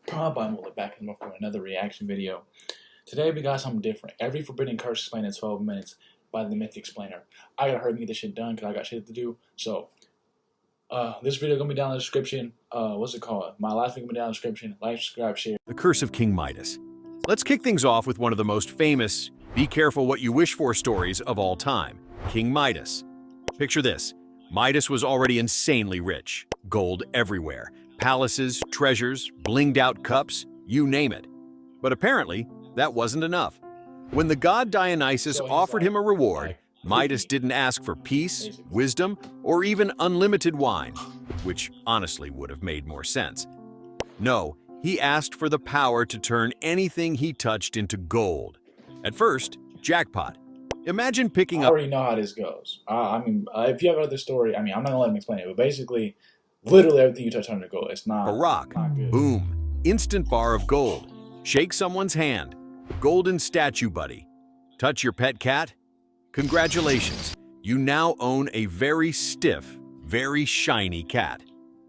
Probably we'll look back for another reaction video. Today we got something different. Every forbidden curse explained in 12 minutes by the Myth Explainer. I gotta hurry and get this shit done because I got shit to do. So, this video gonna be down in the description. What's it called? My last video gonna be down in the description. Like, subscribe, share. The Curse of King Midas. Let's kick things off with one of the most famous be careful what you wish for stories of all time, King Midas. Picture this. Midas was already insanely rich. Gold everywhere. Palaces, treasures, blinged out cups, you name it. But apparently, that wasn't enough. When the god Dionysus offered him a reward, Midas didn't ask for peace, wisdom, or even unlimited wine, which honestly would have made more sense. No, he asked for the power to turn anything he touched into gold. At first, jackpot. Imagine picking I up— already know how this goes. If you have heard the story, I'm not gonna let him explain it, but basically, literally everything you touch turns to gold. It's not a rock. Not good. Boom. Instant bar of gold. Shake someone's hand. Golden statue buddy. Touch your pet cat? Congratulations. You now own a very stiff, very shiny cat.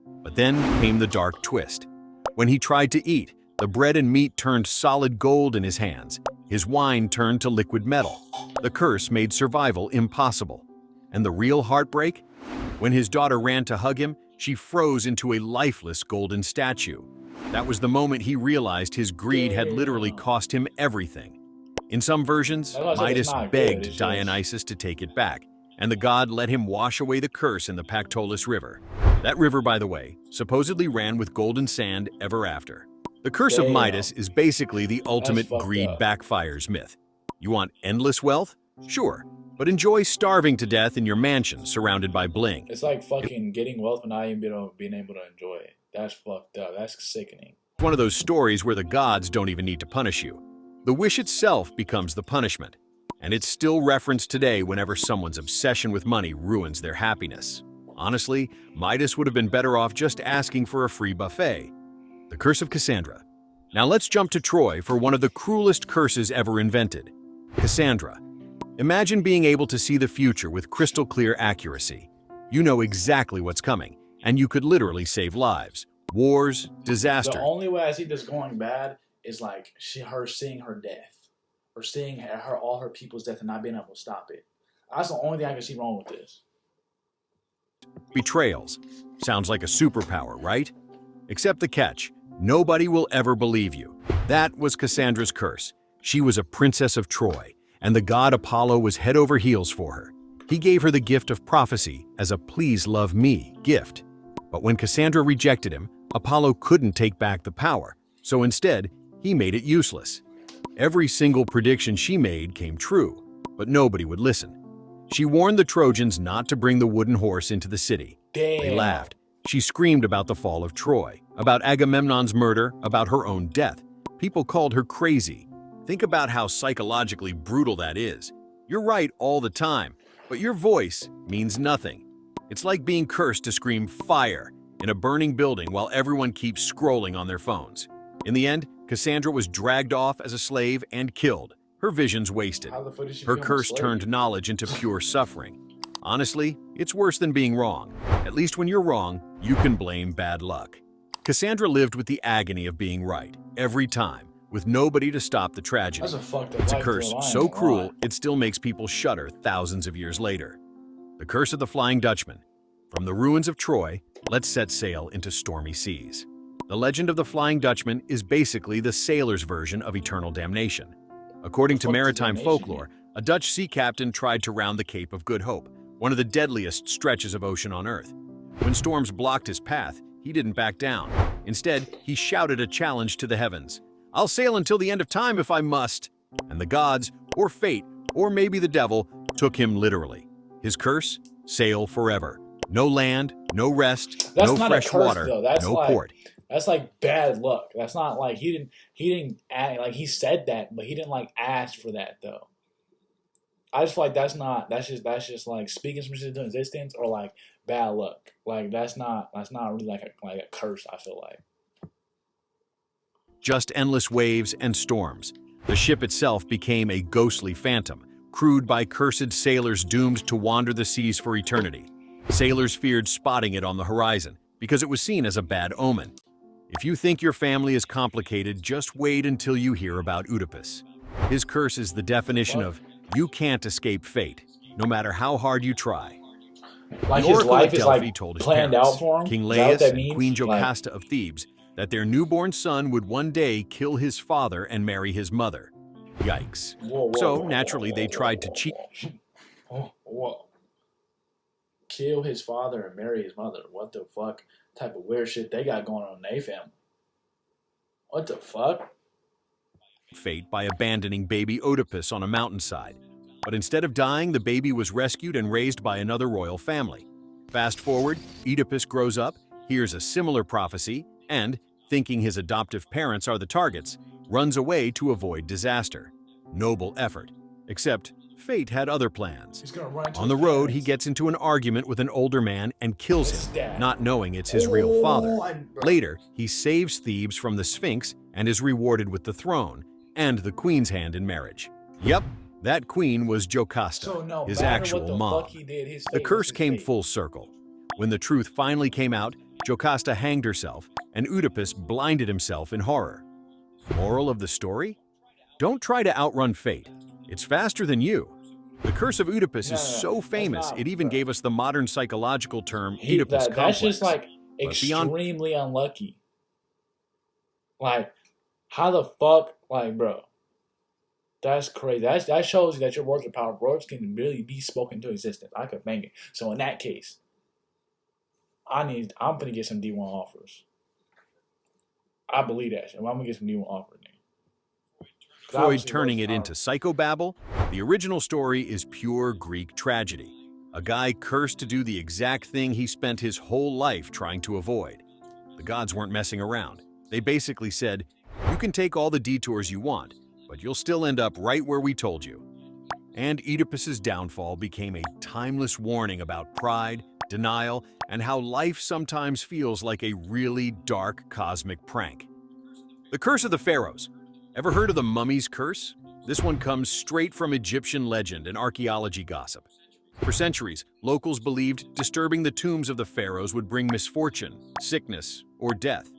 But then came the dark twist. When he tried to eat, the bread and meat turned solid gold in his hands. His wine turned to liquid metal. The curse made survival impossible. And the real heartbreak? When his daughter ran to hug him, she froze into a lifeless golden statue. That was the moment he realized his greed had literally cost him everything. In some versions, Midas begged Dionysus to take it back, and the god let him wash away the curse in the Pactolus River. That river, by the way, supposedly ran with golden sand ever after. The Curse of Midas is basically the ultimate greed backfires myth. You want endless wealth? Sure, but enjoy starving to death in your mansion surrounded by bling. It's like fucking getting wealth and not even being able to enjoy it. That's fucked up. That's sickening. It's one of those stories where the gods don't even need to punish you. The wish itself becomes the punishment. And it's still referenced today whenever someone's obsession with money ruins their happiness. Honestly, Midas would have been better off just asking for a free buffet. The Curse of Cassandra. Now let's jump to Troy for one of the cruelest curses ever invented. Cassandra. Imagine being able to see the future with crystal clear accuracy. You know exactly what's coming, and you could literally save lives. Wars, disaster. The only way I see this going bad is like her seeing her death, or seeing all her people's death and not being able to stop it. That's the only thing I can see wrong with this. Betrayals. Sounds like a superpower, right? Except the catch. Nobody will ever believe you. That was Cassandra's curse. She was a princess of Troy, and the god Apollo was head over heels for her. He gave her the gift of prophecy as a please love me gift. But when Cassandra rejected him, Apollo couldn't take back the power, so instead, he made it useless. Every single prediction she made came true, but nobody would listen. She warned the Trojans not to bring the wooden horse into the city. Damn. They laughed. She screamed about the fall of Troy, about Agamemnon's murder, about her own death. People called her crazy. Think about how psychologically brutal that is. You're right all the time, but your voice means nothing. It's like being cursed to scream fire in a burning building while everyone keeps scrolling on their phones. In the end, Cassandra was dragged off as a slave and killed. Her visions wasted. Her curse turned knowledge into pure suffering. Honestly, it's worse than being wrong. At least when you're wrong, you can blame bad luck. Cassandra lived with the agony of being right, every time, with nobody to stop the tragedy. That's a fucked up It's a life curse to a lion, so a cruel, lot. it still makes people shudder thousands of years later. The Curse of the Flying Dutchman. From the ruins of Troy, let's set sail into stormy seas. The legend of the Flying Dutchman is basically the sailor's version of eternal damnation. According to maritime folklore, a Dutch sea captain tried to round the Cape of Good Hope, one of the deadliest stretches of ocean on Earth. When storms blocked his path, he didn't back down. Instead, he shouted a challenge to the heavens. "I'll sail until the end of time if I must." And the gods, or fate, or maybe the devil, took him literally. His curse? Sail forever. No land, no rest, That's no not a fresh curse, water, though. That's no like, port. That's like bad luck. That's not like he didn't act, like he said that, but he didn't like ask for that though. I just feel like that's just like speaking some shit into existence or like bad luck. Like that's not really like a curse, I feel like. Just endless waves and storms. The ship itself became a ghostly phantom, crewed by cursed sailors doomed to wander the seas for eternity. Sailors feared spotting it on the horizon because it was seen as a bad omen. If you think your family is complicated, just wait until you hear about Oedipus. His curse is the definition of you can't escape fate, no matter how hard you try. Like The his Oracle life of is Delphi like told his planned parents, out for him. King Is that what Laius that and means? Queen Like, Jocasta of Thebes, that their newborn son would one day kill his father and marry his mother. Yikes. So, naturally, they tried to cheat. Whoa. Kill his father and marry his mother. What the fuck type of weird shit they got going on in their family? What the fuck? Fate by abandoning baby Oedipus on a mountainside. But instead of dying, the baby was rescued and raised by another royal family. Fast forward, Oedipus grows up, hears a similar prophecy, and, thinking his adoptive parents are the targets, runs away to avoid disaster. Noble effort. Except, fate had other plans. He's gonna run into On the his road, he parents. gets into an argument with an older man and kills His him, dad. not knowing it's his real father. Bro. Later, he saves Thebes from the Sphinx and is rewarded with the throne and the queen's hand in marriage. Yep, that queen was Jocasta, So no his matter actual what the mom. fuck he did, his The fate curse was his came fate. full circle. When the truth finally came out, Jocasta hanged herself, and Oedipus blinded himself in horror. Moral of the story? Don't try to outrun fate. It's faster than you. The curse of Oedipus No, is so that's famous, not, it even bro. gave us the modern psychological term Oedipus complex. That's just like But beyond- extremely unlucky. Like, how the fuck, like, bro? That's crazy. That shows you that your words are powerful. Words can really be spoken to existence. I could bang it. So in that case, I'm gonna get some D1 offers. I believe that shit. I'm gonna get some D1 offers. Freud turning it into psychobabble, the original story is pure Greek tragedy. A guy cursed to do the exact thing he spent his whole life trying to avoid. The gods weren't messing around. They basically said, you can take all the detours you want, but you'll still end up right where we told you. And Oedipus's downfall became a timeless warning about pride, denial, and how life sometimes feels like a really dark cosmic prank. The curse of the pharaohs. Ever heard of the mummy's curse? This one comes straight from Egyptian legend and archaeology gossip. For centuries, locals believed disturbing the tombs of the pharaohs would bring misfortune, sickness, or death.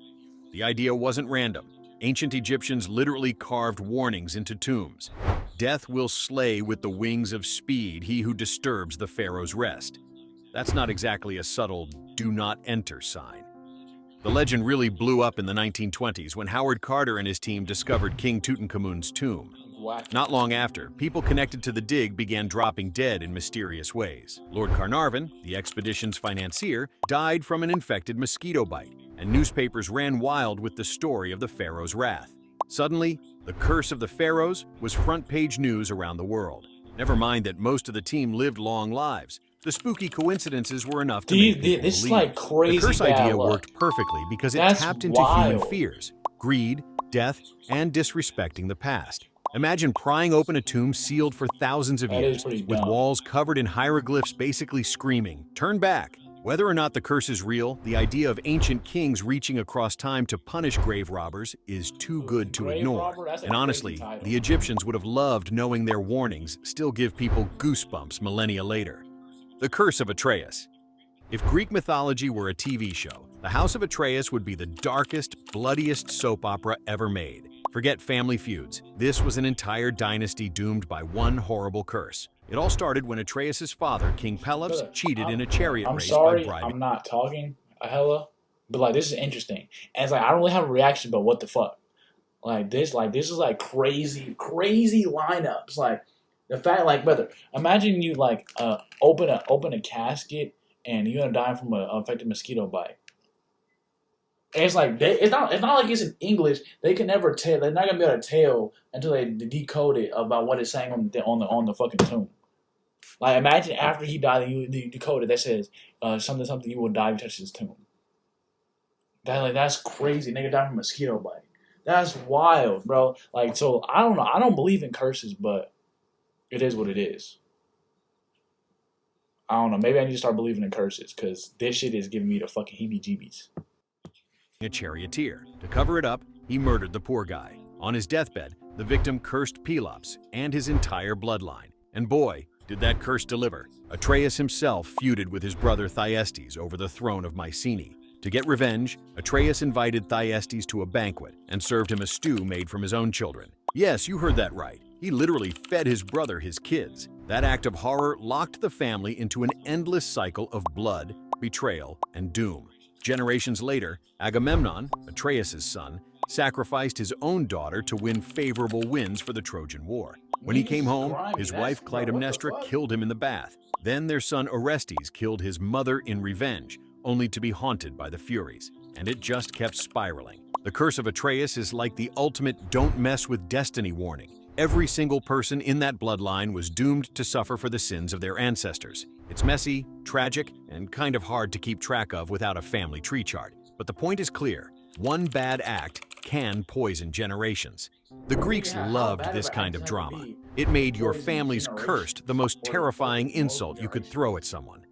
The idea wasn't random. Ancient Egyptians literally carved warnings into tombs. Death will slay with the wings of speed he who disturbs the pharaoh's rest. That's not exactly a subtle do not enter sign. The legend really blew up in the 1920s when Howard Carter and his team discovered King Tutankhamun's tomb. Not long after, people connected to the dig began dropping dead in mysterious ways. Lord Carnarvon, the expedition's financier, died from an infected mosquito bite, and newspapers ran wild with the story of the pharaoh's wrath. Suddenly, the curse of the pharaohs was front-page news around the world. Never mind that most of the team lived long lives. The spooky coincidences were enough to make people This is believe. like crazy The curse bad idea luck. worked perfectly because it That's tapped into human wild. fears, greed, death, and disrespecting the past. Imagine prying open a tomb sealed for thousands of That is years, pretty with dumb. walls covered in hieroglyphs basically screaming, "Turn back!" Whether or not the curse is real, the idea of ancient kings reaching across time to punish grave robbers is too good to Grave ignore. robber? That's a And honestly, crazy title. the Egyptians would have loved knowing their warnings still give people goosebumps millennia later. The Curse of Atreus. If Greek mythology were a TV show, the House of Atreus would be the darkest, bloodiest soap opera ever made. Forget family feuds. This was an entire dynasty doomed by one horrible curse. It all started when Atreus' father, King Pelops, Brother, cheated in a chariot I'm race sorry, by bribing. I'm not talking a hella, but like this is interesting, and it's like I don't really have a reaction, but what the fuck, like this is like crazy lineups, like the fact, like brother, imagine you like open a casket and you're gonna die from an infected mosquito bite. And it's like it's not like it's in English. They can never tell. They're not gonna be able to tell until they decode it about what it's saying on the fucking tomb. Like imagine after he died, you decode it that says something you will die if you touch his tomb. That's crazy. Nigga died from a mosquito bite. That's wild, bro. Like so, I don't know. I don't believe in curses, but it is what it is. I don't know. Maybe I need to start believing in curses because this shit is giving me the fucking heebie-jeebies. A charioteer. To cover it up, he murdered the poor guy. On his deathbed, the victim cursed Pelops and his entire bloodline. And boy, did that curse deliver. Atreus himself feuded with his brother Thyestes over the throne of Mycenae. To get revenge, Atreus invited Thyestes to a banquet and served him a stew made from his own children. Yes, you heard that right. He literally fed his brother his kids. That act of horror locked the family into an endless cycle of blood, betrayal, and doom. Generations later, Agamemnon, Atreus' son, sacrificed his own daughter to win favorable winds for the Trojan War. When he came home, his wife Clytemnestra killed him in the bath. Then their son Orestes killed his mother in revenge, only to be haunted by the Furies. And it just kept spiraling. The curse of Atreus is like the ultimate don't mess with destiny warning. Every single person in that bloodline was doomed to suffer for the sins of their ancestors. It's messy, tragic, and kind of hard to keep track of without a family tree chart. But the point is clear. One bad act can poison generations. The Greeks loved this kind of drama. It made your family's cursed the most terrifying insult you could throw at someone.